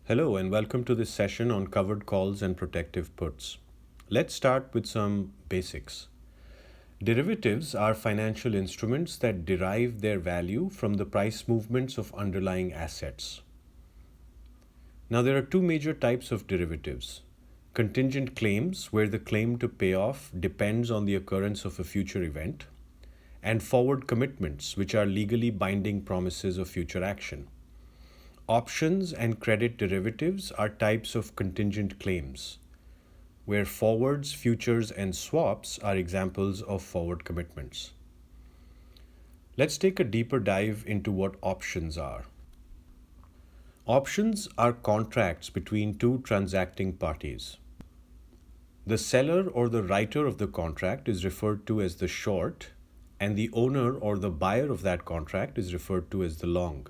Hello and welcome to this session on covered calls and protective puts. Let's start with some basics. Derivatives are financial instruments that derive their value from the price movements of underlying assets. Now, there are two major types of derivatives: contingent claims, where the claim to pay off depends on the occurrence of a future event, and forward commitments, which are legally binding promises of future action. Options and credit derivatives are types of contingent claims, where forwards, futures, and swaps are examples of forward commitments. Let's take a deeper dive into what options are. Options are contracts between two transacting parties. The seller or the writer of the contract is referred to as the short, and the owner or the buyer of that contract is referred to as the long.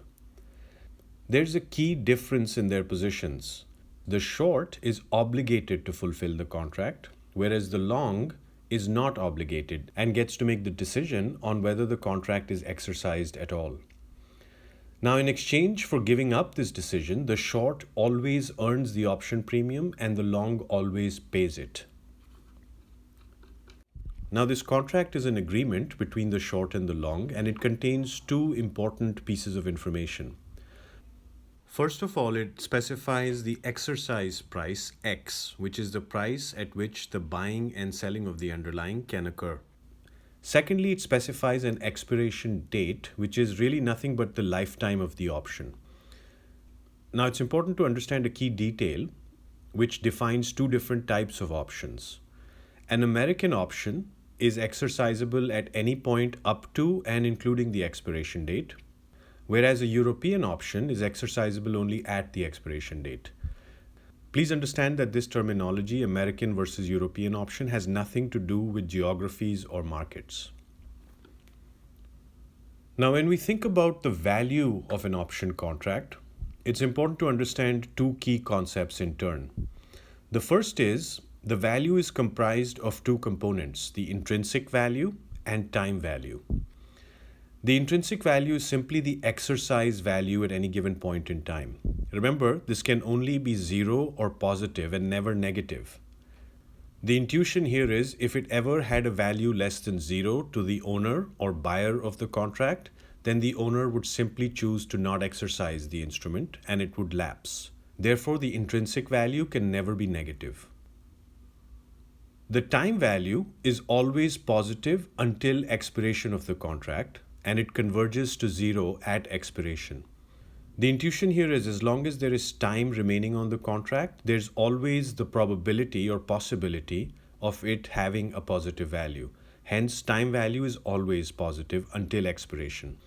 There's a key difference in their positions. The short is obligated to fulfill the contract, whereas the long is not obligated and gets to make the decision on whether the contract is exercised at all. Now, in exchange for giving up this decision, the short always earns the option premium and the long always pays it. Now, this contract is an agreement between the short and the long, and it contains two important pieces of information. First of all, it specifies the exercise price X, which is the price at which the buying and selling of the underlying can occur. Secondly, it specifies an expiration date, which is really nothing but the lifetime of the option. Now, it's important to understand a key detail which defines two different types of options. An American option is exercisable at any point up to and including the expiration date, whereas a European option is exercisable only at the expiration date. Please understand that this terminology, American versus European option, has nothing to do with geographies or markets. Now, when we think about the value of an option contract, it's important to understand two key concepts in turn. The first is the value is comprised of two components, the intrinsic value and time value. The intrinsic value is simply the exercise value at any given point in time. Remember, this can only be zero or positive and never negative. The intuition here is if it ever had a value less than zero to the owner or buyer of the contract, then the owner would simply choose to not exercise the instrument and it would lapse. Therefore, the intrinsic value can never be negative. The time value is always positive until expiration of the contract, and it converges to zero at expiration. The intuition here is as long as there is time remaining on the contract, there's always the probability or possibility of it having a positive value. Hence, time value is always positive until expiration.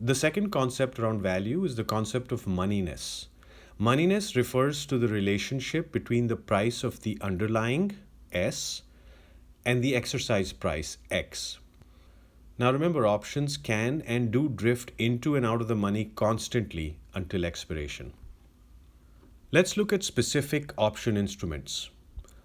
The second concept around value is the concept of moneyness. Moneyness refers to the relationship between the price of the underlying, S, and the exercise price, X. Now remember, options can and do drift into and out of the money constantly until expiration. Let's look at specific option instruments.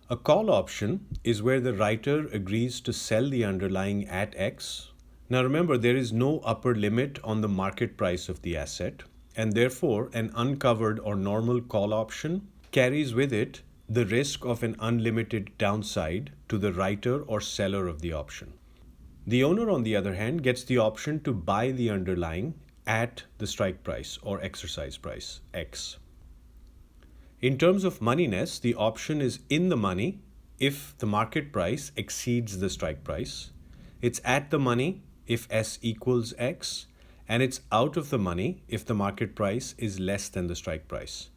A call option is where the writer agrees to sell the underlying at X. Now remember, there is no upper limit on the market price of the asset, and therefore an uncovered or normal call option carries with it the risk of an unlimited downside to the writer or seller of the option. The owner, on the other hand, gets the option to buy the underlying at the strike price or exercise price, X. In terms of moneyness, the option is in the money if the market price exceeds the strike price. It's at the money if S equals X, and it's out of the money if the market price is less than the strike price.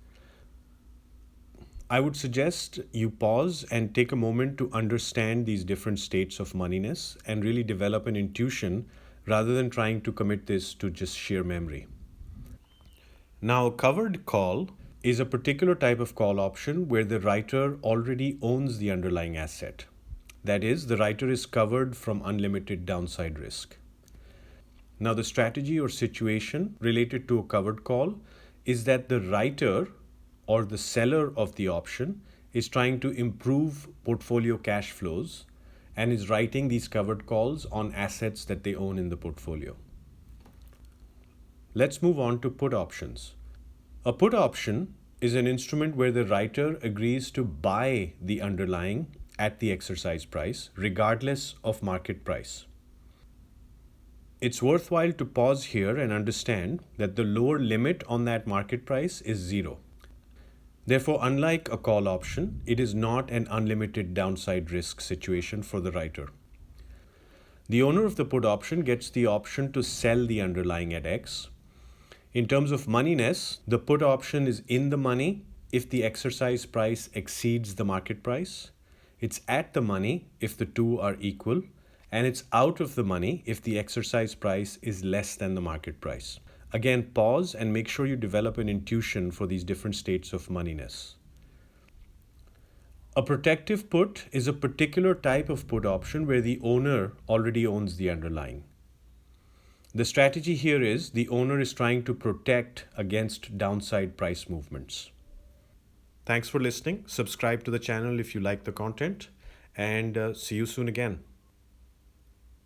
I would suggest you pause and take a moment to understand these different states of moneyness and really develop an intuition rather than trying to commit this to just sheer memory. Now, a covered call is a particular type of call option where the writer already owns the underlying asset. That is, the writer is covered from unlimited downside risk. Now, the strategy or situation related to a covered call is that the writer or the seller of the option is trying to improve portfolio cash flows and is writing these covered calls on assets that they own in the portfolio. Let's move on to put options. A put option is an instrument where the writer agrees to buy the underlying at the exercise price, regardless of market price. It's worthwhile to pause here and understand that the lower limit on that market price is 0. Therefore, unlike a call option, it is not an unlimited downside risk situation for the writer. The owner of the put option gets the option to sell the underlying at X. In terms of moneyness, the put option is in the money if the exercise price exceeds the market price. It's at the money if the two are equal, and it's out of the money if the exercise price is less than the market price. Again, pause and make sure you develop an intuition for these different states of moneyness. A protective put is a particular type of put option where the owner already owns the underlying. The strategy here is the owner is trying to protect against downside price movements. Thanks for listening. Subscribe to the channel if you like the content, and see you soon again.